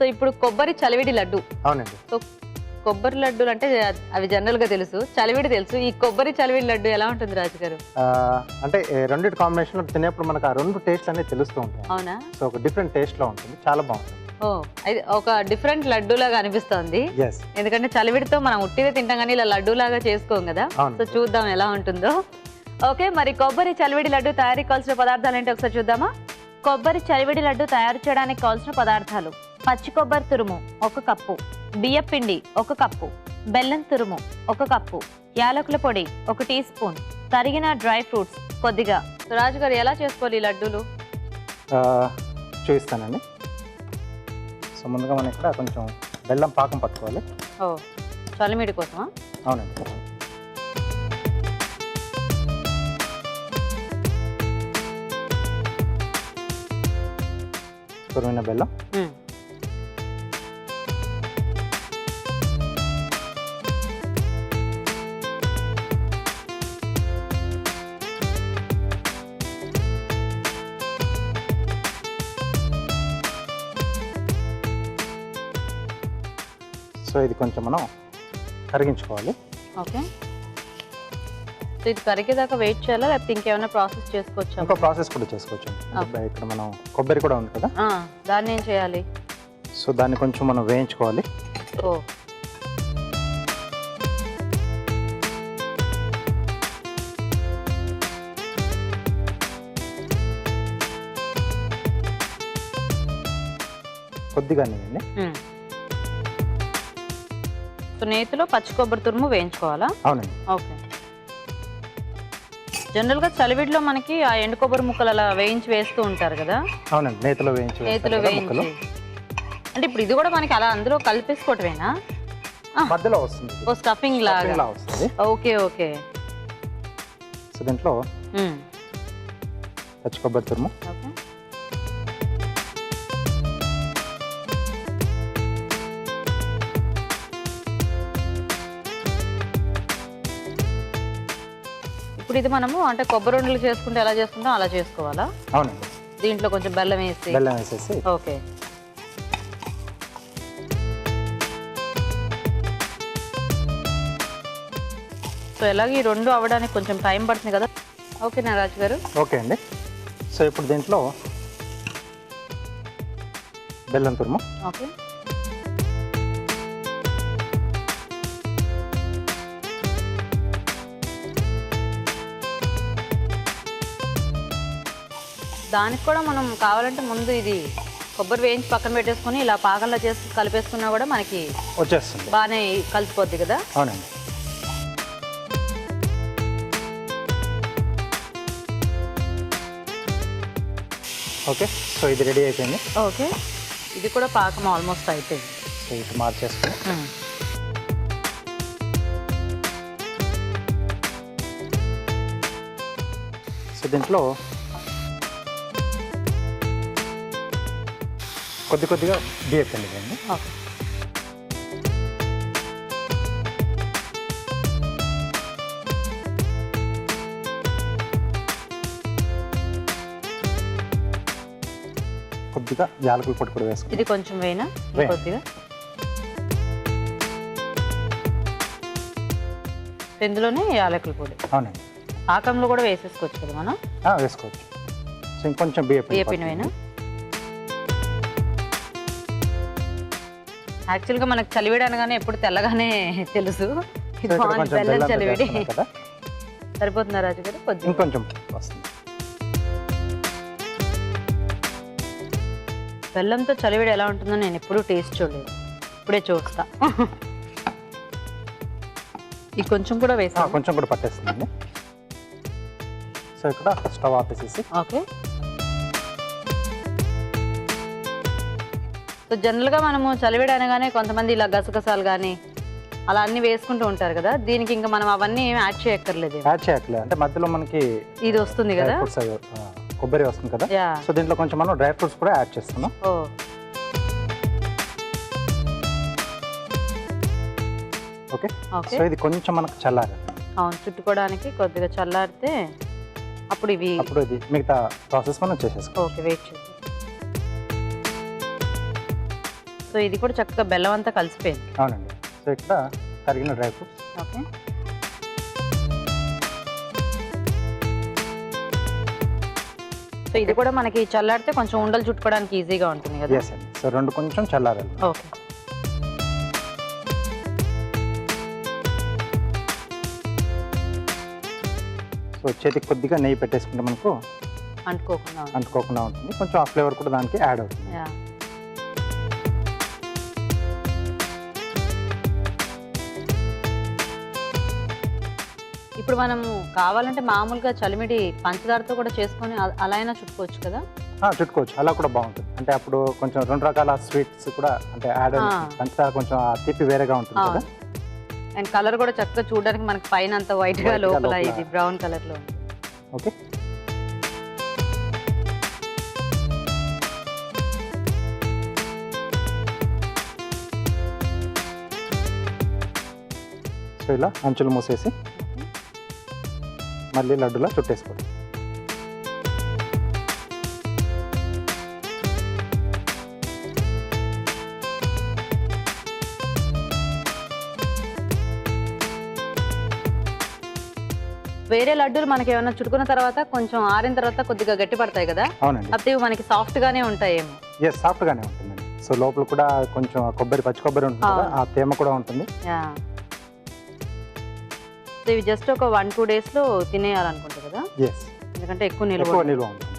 So ఇప్పుడు కొబ్బరి చలివిడి లడ్డు. అవునండి. సో కొబ్బరి లడ్డూలు అంటే అవి జనరల్ గా తెలుసు, చలివిడి తెలుసు. ఈ కొబ్బరి చలివిడి లడ్డు ఎలా ఉంటుంది రాజు గారు? అంటే రెండింటి కాంబినేషన్ లో తినేప్పుడు మనకు ఆ రెండు టేస్ట్ అనేది తెలుస్తూ ఉంటాయి. అవునా? సో ఒక డిఫరెంట్ టేస్ట్ లో ఉంటుంది, చాలా బాగుంటుంది. ఓ, అయితే ఒక డిఫరెంట్ లడ్డు లాగా అనిపిస్తోంది. Yes. ఎందుకంటే చలివిడితో మనం ఉట్టిదే తింటాం కానీ ఇలా లడ్డు లాగా చేసుకోం కదా. అవును. సో చూద్దాం ఎలా ఉంటుందో. ఓకే, మరి కొబ్బరి చలివిడి లడ్డు తయారీ కావాల్సిన పదార్థాలు ఏంటి ఒకసారి చూద్దామా? కొబ్బరి చలివిడి లడ్డు తయారు చేయడానికి కావాల్సిన పదార్థాలు: పచ్చి కొబ్బరి తురుము 1 కప్పు, బియ్యం పిండి 1 కప్పు, బెల్లం తురుము 1 కప్పు, యాలకుల పొడి 1 టీ స్పూన్, తరిగిన డ్రై ఫ్రూట్స్ కొద్దిగా. రాజు గారు ఎలా చేసుకోవాలి ఈ లడ్డూలు? చూపిస్తానండి. సో ముందుగా మనం ఇక్కడ కొంచెం బెల్లం పాకం పట్టుకోవాలి. ఓ, చలిమిడి కోసమా? అవునండి. తురిమిన బెల్లం, సో ఇది కొంచెం మనం కరిగించుకోవాలి. ఓకే, సో ఇది కరిగేదాకా వెయిట్ చేయాలా లేకపోతే ఇంకేమైనా ప్రాసెస్ చేసుకోవచ్చా? ఇంకో ప్రాసెస్ కూడా చేసుకోవచ్చు. ఇక్కడ మనం కొబ్బరి కూడా ఉంది కదా, దాన్ని ఏం చేయాలి? సో దాన్ని కొంచెం మనం వేయించుకోవాలి. ఓ, కొద్దిగా నెయ్యండి. సో నేతిలో పచ్చి కొబ్బరి తురుము వేయించుకోవాలా? అవునండి. ఓకే. జనరల్గా చలివిడిలో మనకి ఆ ఎండు కొబ్బరి ముక్కలు అలా వేయించి వేస్తూ ఉంటారు కదా. అవునండి, నేతిలో వేయించి. అంటే ఇప్పుడు ఇది కూడా మనకి అలా అందులో కలిపేసుకోవటమేనా? మధ్యలో వస్తుంది, ఓ స్టఫింగ్ లాగా వస్తుంది. Okay okay. సో దీంట్లో పచ్చి కొబ్బరి తురుము, ఓకే, ఇప్పుడు ఇది మనము అంటే కొబ్బరి ఉండలు చేసుకుంటే ఎలా చేసుకుంటాం అలా చేసుకోవాలా? అవునండి. దీంట్లో కొంచెం బెల్లం వేసేసి. ఓకే, సో ఎలాగ ఈ రెండు అవ్వడానికి కొంచెం టైం పడుతుంది కదా. ఓకేనా రాజు గారు? ఓకే అండి. సో ఇప్పుడు దీంట్లో బెల్లం తురుము, ఓకే, దానికి కూడా మనం కావాలంటే ముందు ఇది కొబ్బరి వేయించి పక్కన పెట్టేసుకొని ఇలా పాకంలో చేసి కలిపేసుకున్నా కూడా మనకి వచ్చేస్తుంది, బాగానే కలిసిపోద్ది కదా. అవునండి. ఓకే, సో ఇది రెడీ అయిపోయింది. ఓకే, ఇది కూడా పాకం ఆల్మోస్ట్ అయిపోయింది. సో ఇది మార్చేసుకుని సో దీంట్లో కొద్దిగా బియ్యం పిండి వేయండి. ఓకే, కొద్దిగా యాలకుల పొడి కూడా వేసుకోండి. ఇది కొంచెం వేయనా? కొద్దిగా ఇందులోనే యాలకుల పొడి. అవునండి. పాకంలో కూడా వేసేసుకోవచ్చు కదా మనం? వేసుకోవచ్చు. సో ఇంకొంచెం బియ్యం పిండి వేయనా? యాక్చువల్గా మనకు చలివిడి అనగానే ఎప్పుడు తెల్లగానే తెలుసు. బెల్లం చలివిడి సరిపోతుందా రాజు గారు? కొద్దిగా ఇంకొంచెం వస్తుంది. బెల్లంతో చలివిడి ఎలా ఉంటుందో నేను ఎప్పుడూ టేస్ట్ చూడలేదు, ఇప్పుడే చూస్తా. ఇది కొంచెం కూడా వేసా, కొంచెం కూడా పట్టేస్తుందండి. సో ఇక్కడ స్టవ్ ఆపేసేసి. ఓకే, సో జనరల్గా మనము చలివిడి అనగానే కొంతమంది ఇలా గసగసాలు కానీ అలా అన్ని వేసుకుంటూ ఉంటారు కదా, దీనికి ఇంకా మనం అవన్నీ యాడ్ చేయక్కర్లేదు. అంటే మధ్యలో మనకి ఇది వస్తుంది కదా, కొబ్బరి వస్తుంది కదా. సో దీంట్లో కొంచెం మనం డ్రై ఫ్రూట్స్ కూడా యాడ్ చేస్తున్నాం. ఓకే, సో ఇది కొంచెం మనకు చల్లారి. అవును, చుట్టుకోవడానికి కొద్దిగా చల్లారితే అప్పుడు ఇది మిగతా ప్రాసెస్ మనం చేసేసుకో. ఓకే, వెయిట్ చేద్దాం. సో ఇది కూడా చక్కగా బెల్లం అంతా కలిసిపోయింది. అవునండి. సో ఇక్కడ తరిగిన డ్రై ఫ్రూట్స్. ఓకే. సో ఇది కూడా మనకి చల్లారితే కొంచెం ఉండలు చుట్టుకోవడానికి ఈజీగా ఉంటుంది కదా. ఎస్ అండి. సో రెండు కొంచెం చల్లారాలి. ఓకే. సో చేతికి కొద్దిగా నెయ్యి పెట్టేసుకుంటే మనకు అంటుకోకుండా ఉంటుంది. కొంచెం ఆ ఫ్లేవర్ కూడా దానికి యాడ్ అవుతుంది. ఇప్పుడు మనము కావాలంటే మామూలుగా చలిమిడి పంచదారతో కూడా చేసుకొని అలా అయినా చుట్టుకోవచ్చు కదా. చుట్టుకోవచ్చు, అలా కూడా బాగుంటుంది. అంటే అప్పుడు కొంచెం రెండు రకాల స్వీట్స్ కూడా అంటే యాడ్ అవుతుంది. పంచదార కొంచెం ఆ తీపి వేరేగా ఉంటుంది కదా. అండ్ కలర్ కూడా చక్కగా చూడడానికి మనకి పైన అంత వైట్ గా లోపల ఇది బ్రౌన్ కలర్ లో ఉంది. ఓకే. సో ఇలా అంచులు మూసేసి మళ్ళీ లడ్డులా చుట్టేసుకోండి. వేరే లడ్డూలు మనకి ఏమైనా చుట్టుకున్న తర్వాత కొంచెం ఆరిన తర్వాత కొద్దిగా గట్టి పడతాయి కదా. అవునండి. అప్పుడు మనకి సాఫ్ట్ గానే ఉంటాయేమో. ఎస్, సాఫ్ట్ గానే ఉంటుందండి. సో లోపల కూడా కొంచెం పచ్చి కొబ్బరి ఉంటుంది కదా, ఆ తేమ కూడా ఉంటుంది. ఇవి జస్ట్ ఒక 1-2 days లో తినేయాలనుకుంటా కదా. ఎస్, ఎందుకంటే ఎక్కువ నిల్వ ఉంటుంది.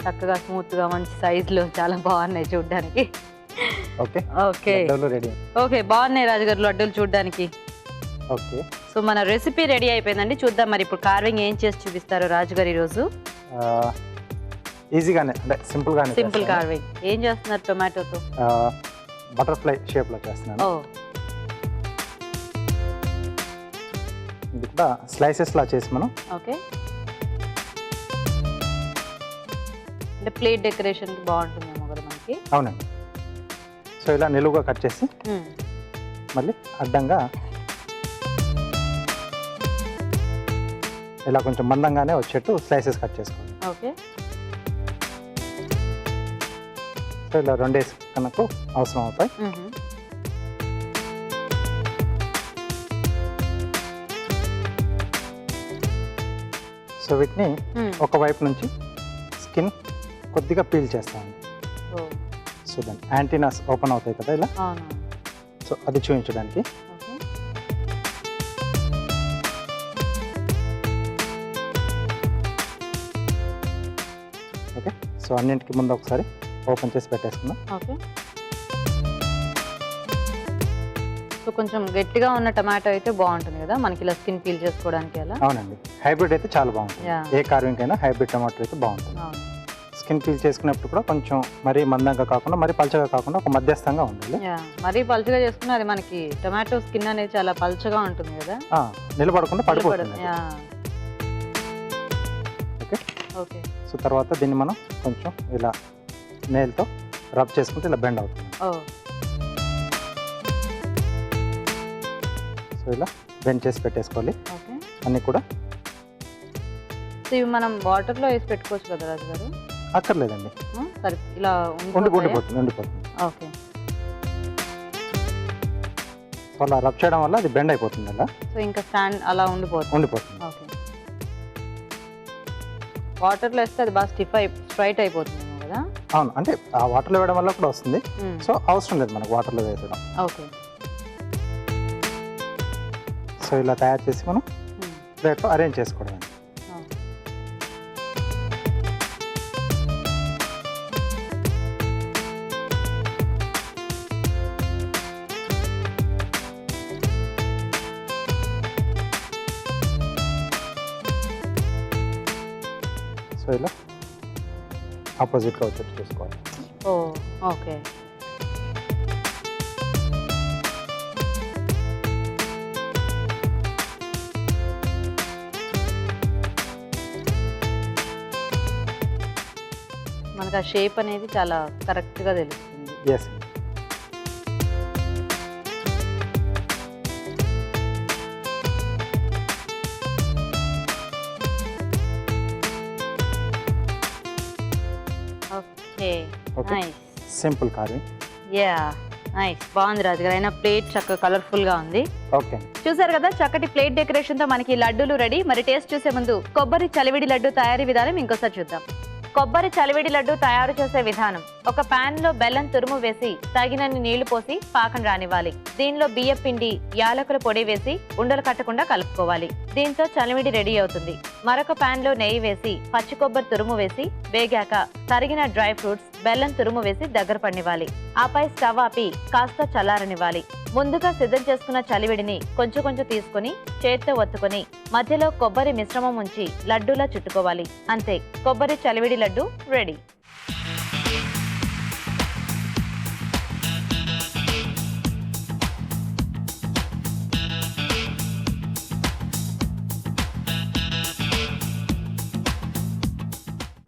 చక్కగా స్మూత్ గా మంచి సైజ్ లో చాలా బాగున్నాయి చూడడానికి. ఓకే. Okay ready. ఓకే, బాగున్నాయి రాజుగారు లడ్డూలు చూడడానికి. ఓకే. సో మన రెసిపీ రెడీ అయిపోయిందండి. చూద్దాం మరి ఇప్పుడు కార్వింగ్ ఏం చేసి చూపిస్తారు రాజుగారు ఈరోజు. ఈజీగానే అంటే సింపుల్ కార్వింగ్ ఏం చేస్తున్నారు? టొమాటోతో బటర్ఫ్లై షేప్ లో చేస్తున్నాను. ఇది కూడా స్లైసెస్ లా చేసి మనం. ఓకే. అంటే ప్లేట్ డెకరేషన్ కి బాగుంటుందేమో కదా మనకి. అవునండి. సో ఇలా నిలువుగా కట్ చేసి మళ్ళీ అడ్డంగా ఇలా కొంచెం మందంగానే వచ్చేట్టు స్లైసెస్ కట్ చేసుకోండి. ఓకే. సో ఇలా 2 days కనుక అవసరం అవుతాయి. సో వీటిని ఒకవైపు నుంచి స్కిన్ కొద్దిగా పీల్ చేస్తామండి. సో దాని యాంటీనాస్ ఓపెన్ అవుతాయి కదా ఇలా. సో అది చూపించడానికి. ఓకే. సో అన్నింటికి ముందు ఒకసారి ఓపెన్ చేసి పెట్టేసుకుందాం. ఓకే. సో కొంచెం గట్టిగా ఉన్న టమాటో అయితే బాగుంటుంది కదా మనకి ఇలా స్కిన్ పీల్ చేసుకోవడానికి. అలా అవునండి. హైబ్రిడ్ అయితే చాలా బాగుంటుంది. ఏ కార్వింగ్ అయినా హైబ్రిడ్ టమాటో అయితే బాగుంటుంది. స్కిన్ పీల్ చేసుకునేప్పుడు కూడా కొంచెం మరీ మందంగా కాకుండా మరీ పల్చగా కాకుండా ఒక మధ్యస్థంగా ఉండాలి. మరీ పల్చగా చేసుకున్నా అది మనకి టమాటో స్కిన్ అనేది చాలా పల్చగా ఉంటుంది కదా, నిలబడకుండా పడిపోతుంది. ఓకే. ఓకే. సో తర్వాత దీన్ని మనం కొంచెం ఇలా నేల్తో రబ్ చేసుకుంటే ఇలా బెండ్ అవుతుంది. సో ఇలా బెండ్ చేసి పెట్టేసుకోవాలి అన్నీ కూడా. ఇవి మనం వాటర్లో వేసి పెట్టుకోవచ్చు కదా రాజు గారు? అక్కర్లేదండి, సరే ఇలా ఉండిపోతుంది. ఓకే. సో అలా రబ్ చేయడం వల్ల అది బెండ్ అయిపోతుంది అలా. సో ఇంకా స్టాండ్ అలా ఉండిపోతుంది. ఓకే. వాటర్లో వేస్తే అది బాగా స్ట్రైట్ అయిపోతుంది కదా. అవును, అంటే ఆ వాటర్లో వేయడం వల్ల కూడా వస్తుంది. సో అవసరం లేదు మనకు వాటర్లో వేసడం. ఓకే. సో ఇలా తయారు చేసి మనం ప్లేట్లో అరేంజ్ చేసుకోవడం. సో ఇలా ఆపోజిట్గా వచ్చేట్టు చూసుకోవాలి. ఓకే. మనకు ఆ షేప్ అనేది చాలా కరెక్ట్గా తెలుస్తుంది. Yes. Okay okay nice simple carving. Yeah nice, బాగుంది రాజు గారు. అయినా ప్లేట్ చక్కగా కలర్ఫుల్ గా ఉంది. ఓకే చూసారు కదా, చక్కటి ప్లేట్ డెకరేషన్ తో మనకి లడ్డూలు రెడీ. మరి టేస్ట్ చూసే ముందు కొబ్బరి చలివిడి లడ్డు తయారీ విధానం ఇంకోసారి చూద్దాం. కొబ్బరి చలివిడి లడ్డు తయారు చేసే విధానం: ఒక పాన్ లో బెల్లం తురుము వేసి తగినన్ని నీళ్లు పోసి పాకం రానివ్వాలి. దీనిలో బియ్యం పిండి, యాలకుల పొడి వేసి ఉండలు కట్టకుండా కలుపుకోవాలి. దీంతో చలివిడి రెడీ అవుతుంది. మరొక పాన్ లో నెయ్యి వేసి పచ్చి కొబ్బరి తురుము వేసి వేగాక తరిగిన డ్రై ఫ్రూట్స్, బెల్లం తురుము వేసి దగ్గర పడినివ్వాలి. ఆపై స్టవ్ ఆపి కాస్త చల్లారనివ్వాలి. ముందుగా సిద్ధం చేసుకున్న చలివిడిని కొంచెం కొంచెం తీసుకుని చేత్తో ఒత్తుకొని మధ్యలో కొబ్బరి మిశ్రమం ఉంచి లడ్డూలా చుట్టుకోవాలి. అంతే, కొబ్బరి చలివిడి లడ్డు రెడీ.